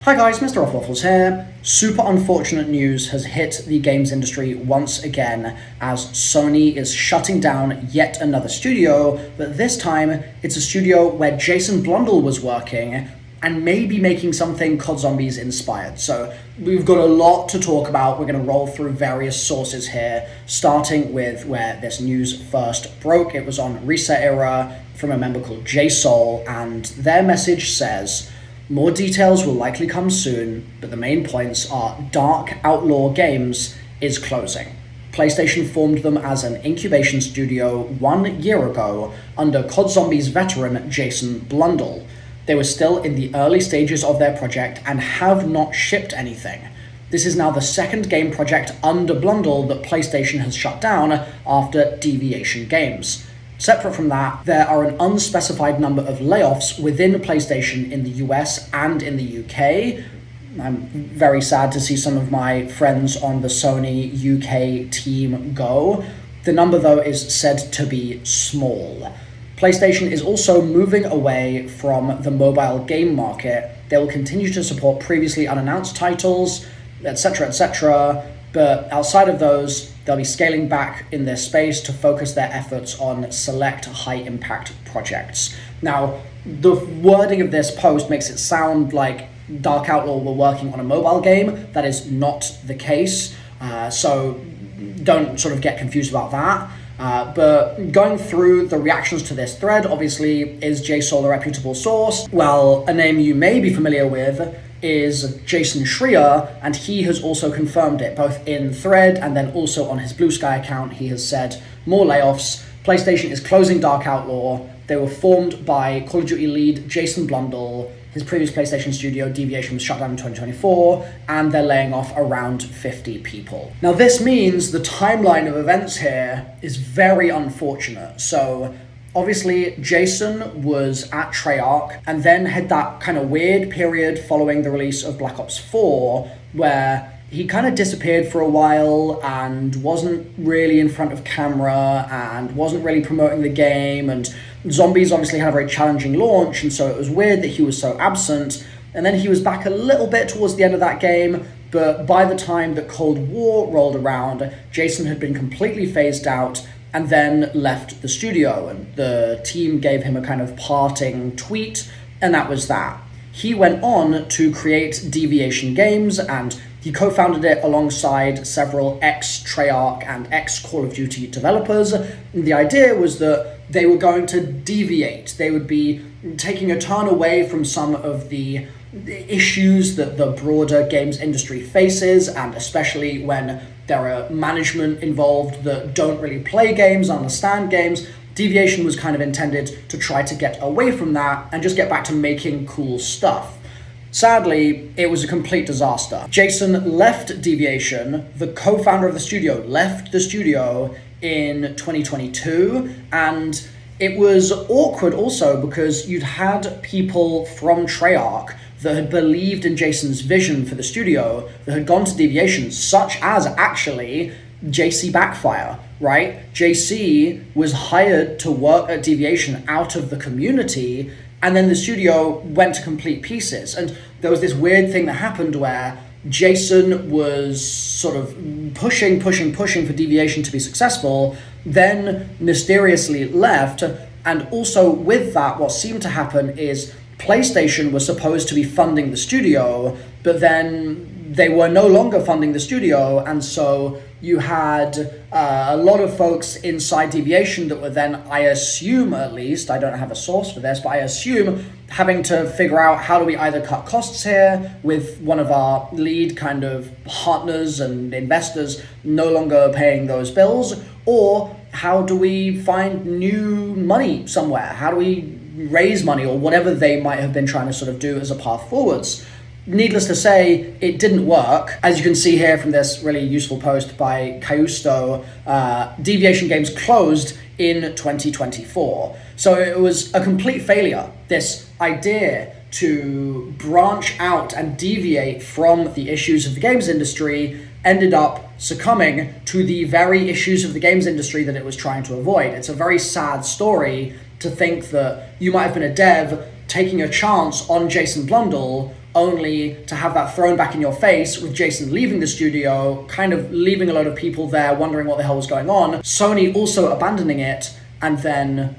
Hi guys, MrRoflWaffles here. Super unfortunate news has hit the games industry once again as Sony is shutting down yet another studio, but this time it's a studio where Jason Blundell was working and maybe making something COD Zombies inspired. So we've got a lot to talk about. We're going to roll through various sources here, starting with where this news first broke. It was on Reset Era from a member called JSoul, and their message says, "More details will likely come soon, but the main points are Dark Outlaw Games is closing. PlayStation formed them as an incubation studio 1 year ago under COD Zombies veteran Jason Blundell. They were still in the early stages of their project and have not shipped anything. This is now the second game project under Blundell that PlayStation has shut down after Deviation Games. Separate from that, there are an unspecified number of layoffs within PlayStation in the US and in the UK. I'm very sad to see some of my friends on the Sony UK team go. The number, though, is said to be small. PlayStation is also moving away from the mobile game market. They will continue to support previously unannounced titles, etc., but outside of those, they'll be scaling back in their space to focus their efforts on select high-impact projects." Now, the wording of this post makes it sound like Dark Outlaw were working on a mobile game. That is not the case, so don't sort of get confused about that. But going through the reactions to this thread, obviously, is JSoul a reputable source? Well, a name you may be familiar with is Jason Schreier, and he has also confirmed it, both in thread and then also on his Blue Sky account. He has said, more layoffs, PlayStation is closing Dark Outlaw, they were formed by Call of Duty lead Jason Blundell, his previous PlayStation studio Deviation was shut down in 2024, and they're laying off around 50 people. Now this means the timeline of events here is very unfortunate. So obviously, Jason was at Treyarch and then had that kind of weird period following the release of Black Ops 4 where he kind of disappeared for a while and wasn't really in front of camera and wasn't really promoting the game, and Zombies obviously had a very challenging launch, and so it was weird that he was so absent. And then he was back a little bit towards the end of that game, but by the time that Cold War rolled around, Jason had been completely phased out and then left the studio, and the team gave him a kind of parting tweet, and that was that. He went on to create Deviation Games, and he co-founded it alongside several ex-Treyarch and ex-Call of Duty developers. And the idea was that they were going to deviate. They would be taking a turn away from some of the issues that the broader games industry faces, and especially when there are management involved that don't really play games, understand games. Deviation was kind of intended to try to get away from that and just get back to making cool stuff. Sadly, it was a complete disaster. Jason left Deviation, the co-founder of the studio left the studio in 2022, and it was awkward also because you'd had people from Treyarch that had believed in Jason's vision for the studio, that had gone to Deviation, such as actually JC Backfire, right? JC was hired to work at Deviation out of the community, and then the studio went to complete pieces. And there was this weird thing that happened where Jason was sort of pushing for Deviation to be successful, then mysteriously left, and also with that, what seemed to happen is PlayStation was supposed to be funding the studio, but then they were no longer funding the studio, and so you had a lot of folks inside Deviation that were then, I assume at least, I don't have a source for this, but I assume having to figure out how do we either cut costs here with one of our lead kind of partners and investors no longer paying those bills, or how do we find new money somewhere? How do we raise money, or whatever they might have been trying to sort of do as a path forwards? Needless to say, it didn't work. As you can see here from this really useful post by Cayusto, Deviation Games closed in 2024. So it was a complete failure. This idea to branch out and deviate from the issues of the games industry ended up succumbing to the very issues of the games industry that it was trying to avoid. It's a very sad story to think that you might have been a dev taking a chance on Jason Blundell only to have that thrown back in your face with Jason leaving the studio, kind of leaving a lot of people there wondering what the hell was going on. Sony also abandoning it, and then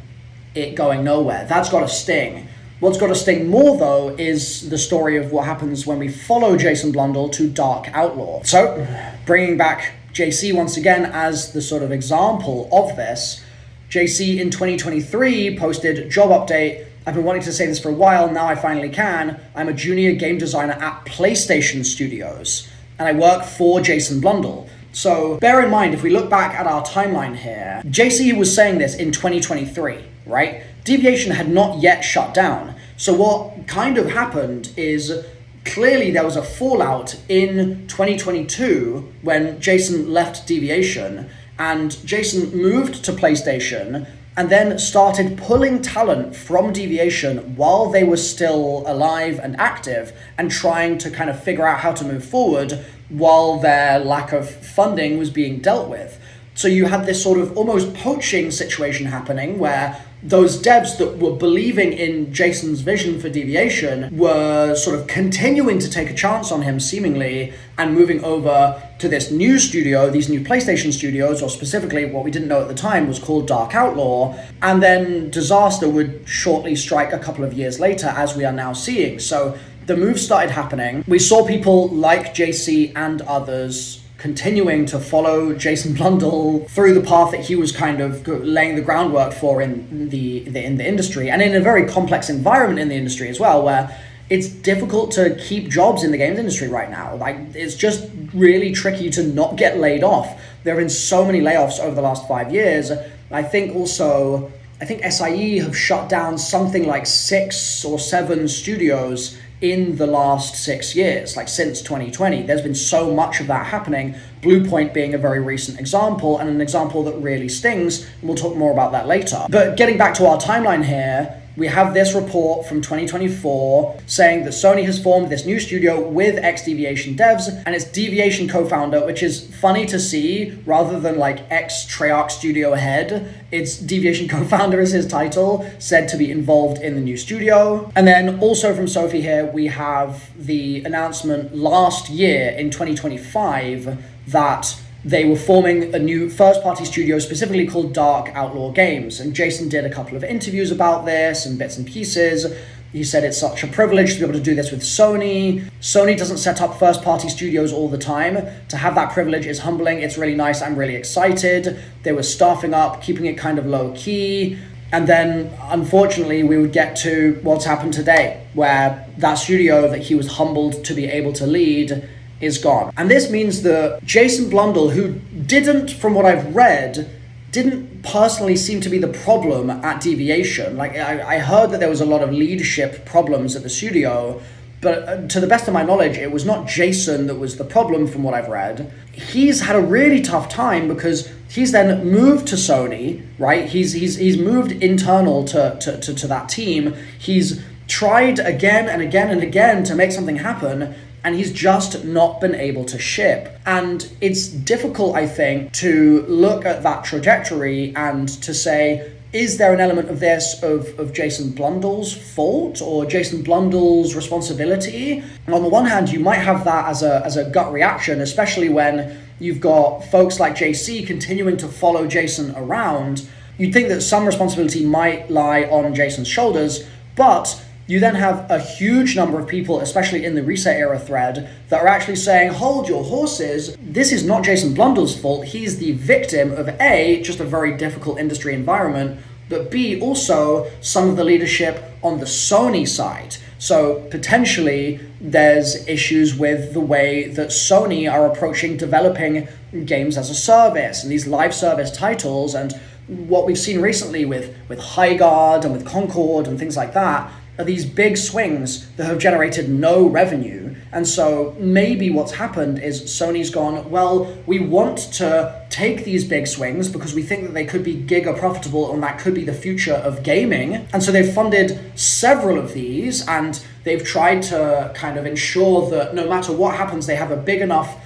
it going nowhere. That's got to sting. What's got to sting more, though, is the story of what happens when we follow Jason Blundell to Dark Outlaw. So, bringing back JC once again as the sort of example of this, JC in 2023 posted, job update, I've been wanting to say this for a while, now I finally can. I'm a junior game designer at PlayStation Studios, and I work for Jason Blundell. So bear in mind, if we look back at our timeline here, JC was saying this in 2023, right? Deviation had not yet shut down. So what kind of happened is clearly there was a fallout in 2022 when Jason left Deviation, and Jason moved to PlayStation and then started pulling talent from Deviation while they were still alive and active and trying to kind of figure out how to move forward while their lack of funding was being dealt with. So you had this sort of almost poaching situation happening where those devs that were believing in Jason's vision for Deviation were sort of continuing to take a chance on him seemingly and moving over to this new studio, these new PlayStation studios, or specifically what we didn't know at the time was called Dark Outlaw, and then disaster would shortly strike a couple of years later, as we are now seeing. So the move started happening. We saw people like JC and others continuing to follow Jason Blundell through the path that he was kind of laying the groundwork for in the industry, and in a very complex environment in the industry as well, where it's difficult to keep jobs in the games industry right now. Like, it's just really tricky to not get laid off. There have been so many layoffs over the last 5 years. I think SIE have shut down something like 6 or 7 studios in the last 6 years, like since 2020. There's been so much of that happening, Bluepoint being a very recent example, and an example that really stings, and we'll talk more about that later. But getting back to our timeline here, we have this report from 2024 saying that Sony has formed this new studio with ex-Deviation devs, and it's Deviation co-founder, which is funny to see, rather than like ex-Treyarch studio head, it's Deviation co-founder is his title, said to be involved in the new studio. And then also from Sophie here, we have the announcement last year in 2025 that they were forming a new first-party studio specifically called Dark Outlaw Games. And Jason did a couple of interviews about this and bits and pieces. He said it's such a privilege to be able to do this with Sony. Sony doesn't set up first-party studios all the time. To have that privilege is humbling. It's really nice. I'm really excited. They were staffing up, keeping it kind of low-key. And then, unfortunately, we would get to what's happened today, where that studio that he was humbled to be able to lead is gone. And this means that Jason Blundell, who didn't, from what I've read, didn't personally seem to be the problem at Deviation. Like, I heard that there was a lot of leadership problems at the studio, but to the best of my knowledge, it was not Jason that was the problem from what I've read. He's had a really tough time because he's then moved to Sony, right? He's moved internal to that team. He's tried again and again and again to make something happen, and he's just not been able to ship. And it's difficult, I think, to look at that trajectory and to say, is there an element of this of Jason Blundell's fault or Jason Blundell's responsibility? And on the one hand, you might have that as a gut reaction, especially when you've got folks like JC continuing to follow Jason around. You'd think that some responsibility might lie on Jason's shoulders, but you then have a huge number of people, especially in the Reset Era thread, that are actually saying, hold your horses, this is not Jason Blundell's fault, he's the victim of A, just a very difficult industry environment, but B, also some of the leadership on the Sony side. So potentially there's issues with the way that Sony are approaching developing games as a service and these live service titles, and what we've seen recently with High Guard and with Concord and things like that are these big swings that have generated no revenue. And so maybe what's happened is Sony's gone, well, we want to take these big swings because we think that they could be giga profitable and that could be the future of gaming. And so they've funded several of these, and they've tried to kind of ensure that no matter what happens, they have a big enough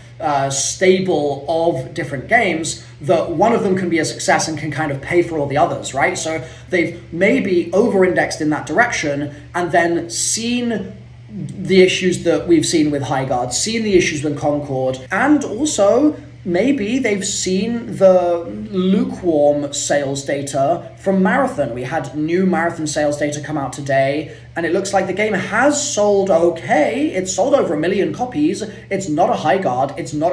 stable of different games that one of them can be a success and can kind of pay for all the others, right? So they've maybe over-indexed in that direction and then seen the issues that we've seen with Highguard, seen the issues with Concord, and also maybe they've seen the lukewarm sales data from Marathon. We had new Marathon sales data come out today, and it looks like the game has sold okay. It's sold over 1 million copies. It's not a Highguard. It's not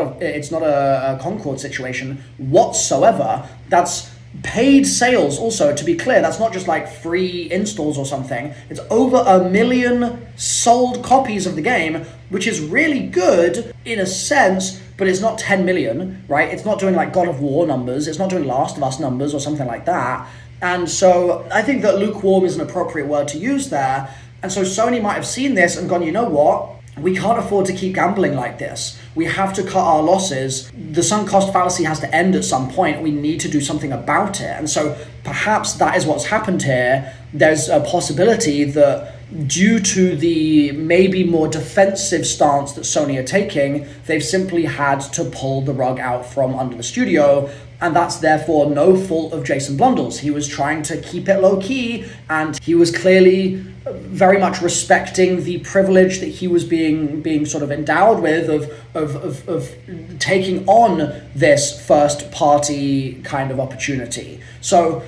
a Concord situation whatsoever. That's paid sales also, to be clear. That's not just like free installs or something. It's over 1 million sold copies of the game, which is really good in a sense, but it's not 10 million, right? It's not doing like God of War numbers. It's not doing Last of Us numbers or something like that. And so I think that lukewarm is an appropriate word to use there. And so Sony might have seen this and gone, you know what? We can't afford to keep gambling like this. We have to cut our losses. The sunk cost fallacy has to end at some point. We need to do something about it. And so perhaps that is what's happened here. There's a possibility that due to the maybe more defensive stance that Sony are taking, they've simply had to pull the rug out from under the studio. And that's therefore no fault of Jason Blundell's. He was trying to keep it low key, and he was clearly very much respecting the privilege that he was being sort of endowed with of taking on this first party kind of opportunity. So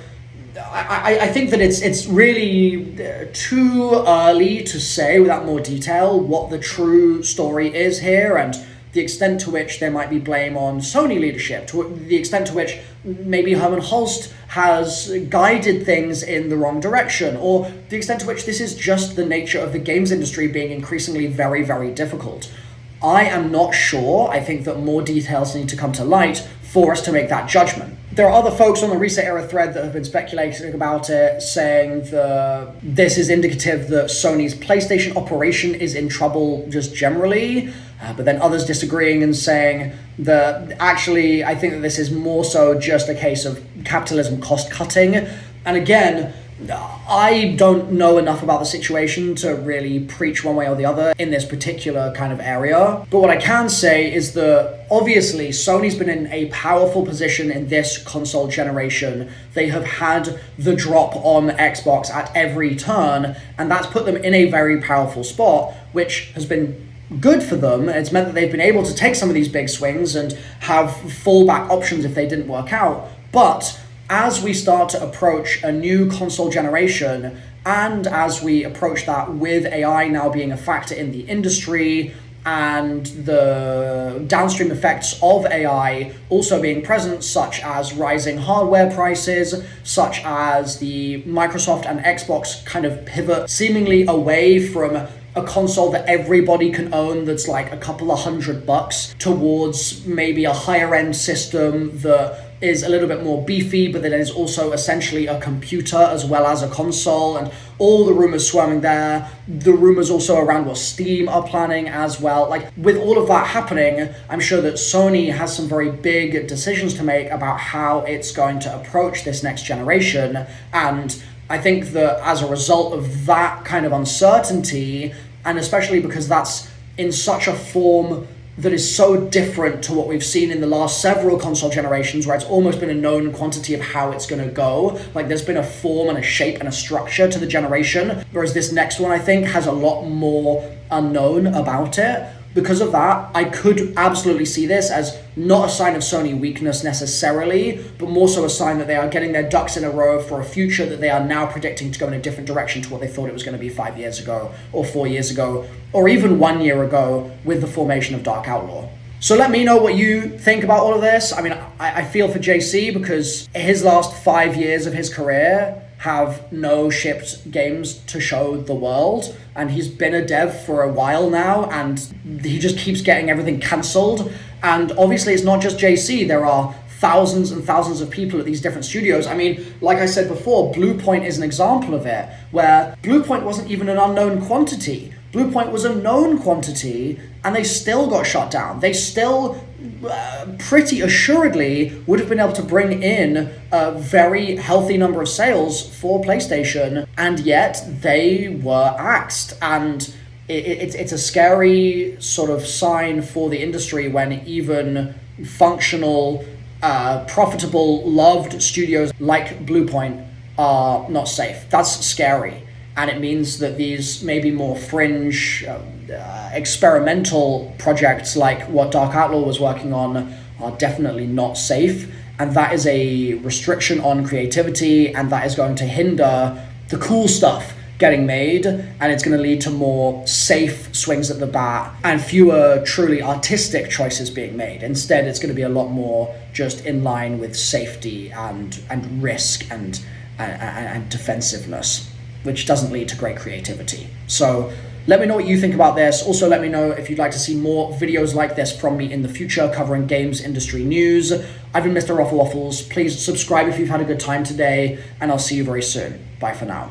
I think that it's really too early to say without more detail what the true story is here, and the extent to which there might be blame on Sony leadership, to the extent to which maybe Herman Holst has guided things in the wrong direction, or the extent to which this is just the nature of the games industry being increasingly very, very difficult. I am not sure. I think that more details need to come to light for us to make that judgment. There are other folks on the Reset Era thread that have been speculating about it, saying that this is indicative that Sony's PlayStation operation is in trouble just generally, but then others disagreeing and saying that actually I think that this is more so just a case of capitalism cost cutting. And again, I don't know enough about the situation to really preach one way or the other in this particular kind of area. But what I can say is that obviously Sony's been in a powerful position in this console generation. They have had the drop on Xbox at every turn, and that's put them in a very powerful spot, which has been good for them. It's meant that they've been able to take some of these big swings and have fallback options if they didn't work out. But as we start to approach a new console generation, and as we approach that with AI now being a factor in the industry, and the downstream effects of AI also being present, such as rising hardware prices, such as the Microsoft and Xbox kind of pivot seemingly away from a console that everybody can own that's like a couple of $100 towards maybe a higher end system that is a little bit more beefy, but that is also essentially a computer as well as a console, and all the rumors swarming there. The rumors also around what Steam are planning as well. Like, with all of that happening, I'm sure that Sony has some very big decisions to make about how it's going to approach this next generation. And I think that as a result of that kind of uncertainty, and especially because that's in such a form that is so different to what we've seen in the last several console generations, where it's almost been a known quantity of how it's going to go. Like, there's been a form and a shape and a structure to the generation, whereas this next one, I think, has a lot more unknown about it. Because of that, I could absolutely see this as not a sign of Sony weakness necessarily, but more so a sign that they are getting their ducks in a row for a future that they are now predicting to go in a different direction to what they thought it was going to be 5 years ago, or 4 years ago, or even 1 year ago with the formation of Dark Outlaw. So let me know what you think about all of this. I mean, I feel for JC because his last 5 years of his career have no shipped games to show the world, and he's been a dev for a while now, and he just keeps getting everything cancelled. And obviously it's not just JC, there are thousands and thousands of people at these different studios. I mean, like I said before, Bluepoint is an example of it, where Bluepoint wasn't even an unknown quantity. Bluepoint was a known quantity, and they still got shut down. They still pretty assuredly would have been able to bring in a very healthy number of sales for PlayStation, and yet they were axed. And it's a scary sort of sign for the industry when even functional, profitable, loved studios like Bluepoint are not safe. That's scary. and it means that these maybe more fringe, experimental projects like what Dark Outlaw was working on are definitely not safe, and that is a restriction on creativity, and that is going to hinder the cool stuff getting made, and it's going to lead to more safe swings at the bat and fewer truly artistic choices being made. Instead, it's going to be a lot more just in line with safety and risk and defensiveness, which doesn't lead to great creativity. So let me know what you think about this. Also, let me know if you'd like to see more videos like this from me in the future covering games industry news. I've been MrRoflWaffles. Please subscribe if you've had a good time today, and I'll see you very soon. Bye for now.